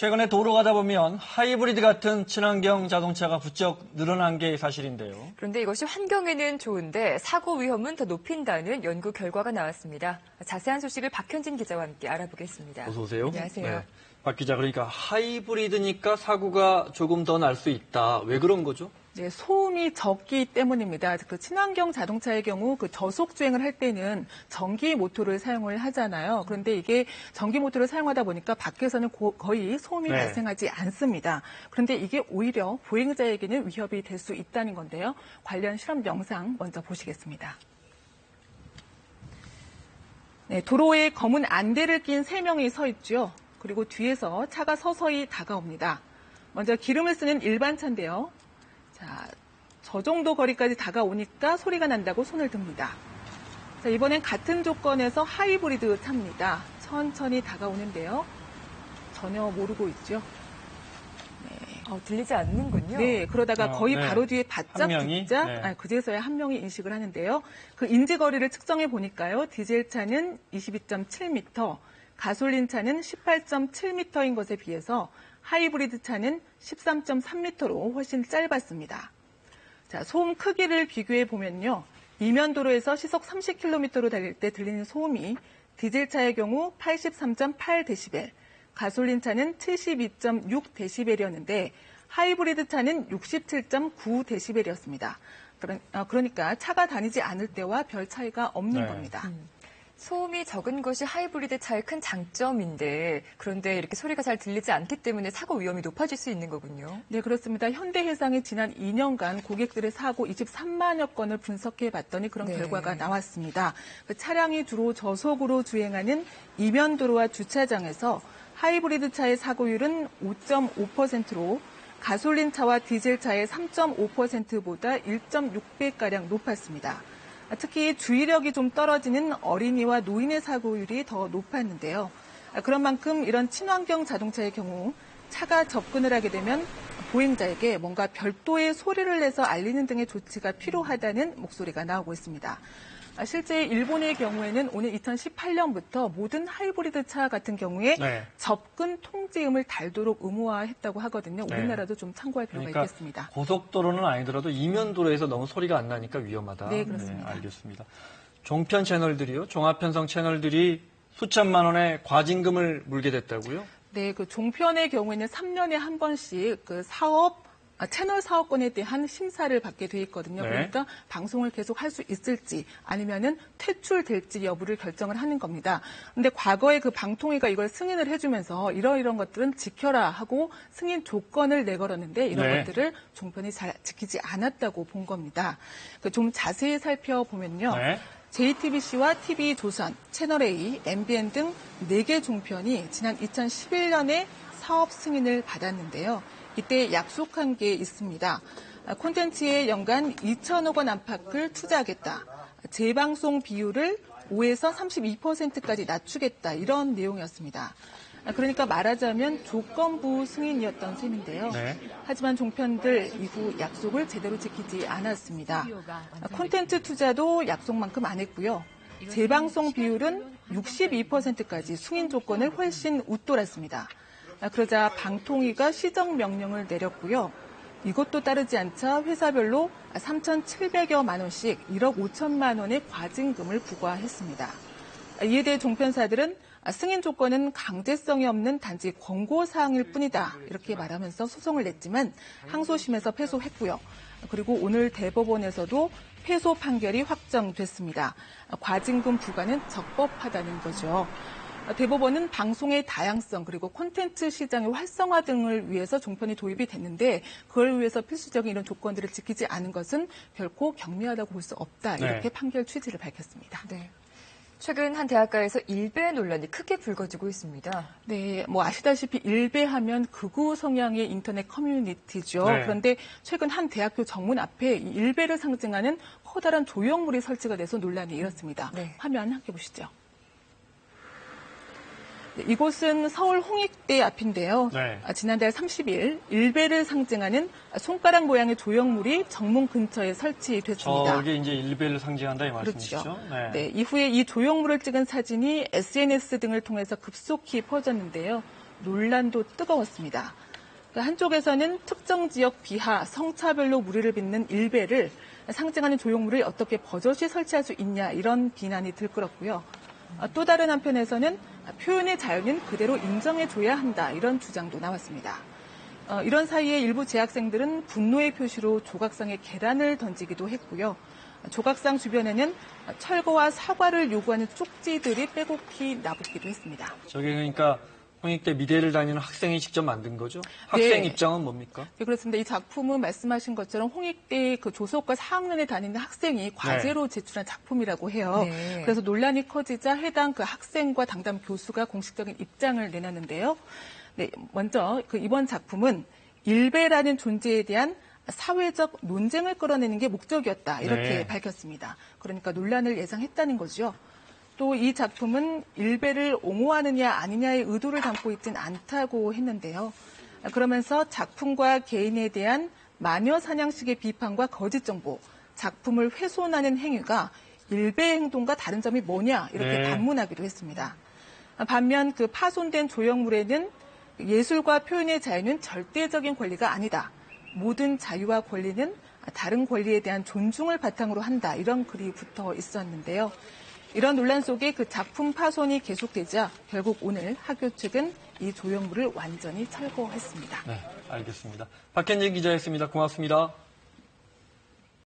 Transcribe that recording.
최근에 도로 가다 보면 하이브리드 같은 친환경 자동차가 부쩍 늘어난 게 사실인데요. 그런데 이것이 환경에는 좋은데 사고 위험은 더 높인다는 연구 결과가 나왔습니다. 자세한 소식을 박현진 기자와 함께 알아보겠습니다. 어서 오세요. 안녕하세요. 네. 박 기자, 그러니까 하이브리드니까 사고가 조금 더 날 수 있다. 왜 그런 거죠? 네, 소음이 적기 때문입니다. 그 친환경 자동차의 경우 그 저속 주행을 할 때는 전기 모터를 사용을 하잖아요. 그런데 이게 전기 모터를 사용하다 보니까 밖에서는 거의 소음이 발생하지 않습니다. 그런데 이게 오히려 보행자에게는 위협이 될 수 있다는 건데요. 관련 실험 영상 먼저 보시겠습니다. 네, 도로에 검은 안대를 낀 3명이 서 있죠. 그리고 뒤에서 차가 서서히 다가옵니다. 먼저 기름을 쓰는 일반 차인데요. 자, 저 정도 거리까지 다가오니까 소리가 난다고 손을 듭니다. 자, 이번엔 같은 조건에서 하이브리드 차입니다. 천천히 다가오는데요. 전혀 모르고 있죠. 네. 들리지 않는군요. 네, 그러다가 거의 바로 뒤에 바짝 붙자 그제서야 한 명이 인식을 하는데요. 그 인지 거리를 측정해 보니까요. 디젤 차는 22.7m, 가솔린 차는 18.7m인 것에 비해서 하이브리드 차는 13.3m로 훨씬 짧았습니다. 자, 소음 크기를 비교해 보면요. 이면도로에서 시속 30km로 달릴 때 들리는 소음이 디젤 차의 경우 83.8dB, 가솔린 차는 72.6dB였는데 하이브리드 차는 67.9dB였습니다. 그러니까 차가 다니지 않을 때와 별 차이가 없는 겁니다. 소음이 적은 것이 하이브리드 차의 큰 장점인데 그런데 이렇게 소리가 잘 들리지 않기 때문에 사고 위험이 높아질 수 있는 거군요. 네, 그렇습니다. 현대해상이 지난 2년간 고객들의 사고 23만여 건을 분석해 봤더니 그런 결과가 나왔습니다. 그 차량이 주로 저속으로 주행하는 이면도로와 주차장에서 하이브리드 차의 사고율은 5.5%로 가솔린 차와 디젤 차의 3.5%보다 1.6배가량 높았습니다. 특히 주의력이 좀 떨어지는 어린이와 노인의 사고율이 더 높았는데요. 그런 만큼 이런 친환경 자동차의 경우 차가 접근을 하게 되면 보행자에게 뭔가 별도의 소리를 내서 알리는 등의 조치가 필요하다는 목소리가 나오고 있습니다. 실제 일본의 경우에는 오늘 2018년부터 모든 하이브리드 차 같은 경우에 접근 통지음을 달도록 의무화했다고 하거든요. 우리나라도 좀 참고할 필요가 있겠습니다. 고속도로는 아니더라도 이면도로에서 너무 소리가 안 나니까 위험하다. 네, 그렇습니다. 알겠습니다. 종편 채널들이요, 종합편성 채널들이 수천만 원의 과징금을 물게 됐다고요? 네, 그 종편의 경우에는 3년에 한 번씩 그 채널 사업권에 대한 심사를 받게 돼 있거든요. 그러니까 방송을 계속 할 수 있을지 아니면은 퇴출될지 여부를 결정을 하는 겁니다. 근데 과거에 그 방통위가 이걸 승인을 해주면서 이런 것들은 지켜라 하고 승인 조건을 내걸었는데 이런 것들을 종편이 잘 지키지 않았다고 본 겁니다. 좀 자세히 살펴보면요. JTBC와 TV조선, 채널A, MBN 등 4개 종편이 지난 2011년에 사업 승인을 받았는데요. 이때 약속한 게 있습니다. 콘텐츠에 연간 2천억 원 안팎을 투자하겠다. 재방송 비율을 5에서 32%까지 낮추겠다. 이런 내용이었습니다. 그러니까 말하자면 조건부 승인이었던 셈인데요. 하지만 종편들 이후 약속을 제대로 지키지 않았습니다. 콘텐츠 투자도 약속만큼 안 했고요. 재방송 비율은 62%까지 승인 조건을 훨씬 웃돌았습니다. 그러자 방통위가 시정 명령을 내렸고요. 이것도 따르지 않자 회사별로 3,700여만 원씩 1억 5천만 원의 과징금을 부과했습니다. 이에 대해 종편사들은 승인 조건은 강제성이 없는 단지 권고사항일 뿐이다. 이렇게 말하면서 소송을 냈지만 항소심에서 패소했고요. 그리고 오늘 대법원에서도 패소 판결이 확정됐습니다. 과징금 부과는 적법하다는 거죠. 대법원은 방송의 다양성 그리고 콘텐츠 시장의 활성화 등을 위해서 종편이 도입이 됐는데 그걸 위해서 필수적인 이런 조건들을 지키지 않은 것은 결코 경미하다고 볼 수 없다. 이렇게 판결 취지를 밝혔습니다. 최근 한 대학가에서 일배 논란이 크게 불거지고 있습니다. 네, 아시다시피 일배하면 극우 성향의 인터넷 커뮤니티죠. 그런데 최근 한 대학교 정문 앞에 이 일배를 상징하는 커다란 조형물이 설치가 돼서 논란이 일었습니다. 화면 함께 보시죠. 이곳은 서울 홍익대 앞인데요. 지난달 30일 일배를 상징하는 손가락 모양의 조형물이 정문 근처에 설치됐습니다. 저게 이제 일배를 상징한다 이 말씀이시죠? 그렇죠. 이후에 이 조형물을 찍은 사진이 SNS 등을 통해서 급속히 퍼졌는데요. 논란도 뜨거웠습니다. 한쪽에서는 특정 지역 비하, 성차별로 무리를 빚는 일베를 상징하는 조형물을 어떻게 버젓이 설치할 수 있냐 이런 비난이 들끓었고요. 또 다른 한편에서는 표현의 자유는 그대로 인정해줘야 한다 이런 주장도 나왔습니다. 이런 사이에 일부 재학생들은 분노의 표시로 조각상에 계란을 던지기도 했고요. 조각상 주변에는 철거와 사과를 요구하는 쪽지들이 빼곡히 나붙기도 했습니다. 저게 그러니까 홍익대 미대를 다니는 학생이 직접 만든 거죠? 학생 네. 입장은 뭡니까? 네, 그렇습니다. 이 작품은 말씀하신 것처럼 홍익대 그 조수학과 4학년에 다니는 학생이 과제로 제출한 작품이라고 해요. 네. 그래서 논란이 커지자 해당 그 학생과 당담 교수가 공식적인 입장을 내놨는데요. 네, 먼저 그 이번 작품은 일베라는 존재에 대한 사회적 논쟁을 끌어내는 게 목적이었다 이렇게 네. 밝혔습니다. 그러니까 논란을 예상했다는 거죠. 또 이 작품은 일베를 옹호하느냐 아니냐의 의도를 담고 있진 않다고 했는데요. 그러면서 작품과 개인에 대한 마녀 사냥식의 비판과 거짓 정보, 작품을 훼손하는 행위가 일베의 행동과 다른 점이 뭐냐 이렇게 네. 반문하기도 했습니다. 반면 그 파손된 조형물에는 예술과 표현의 자유는 절대적인 권리가 아니다. 모든 자유와 권리는 다른 권리에 대한 존중을 바탕으로 한다. 이런 글이 붙어 있었는데요. 이런 논란 속에 그 작품 파손이 계속되자 결국 오늘 학교 측은 이 조형물을 완전히 철거했습니다. 네, 알겠습니다. 박현진 기자였습니다. 고맙습니다.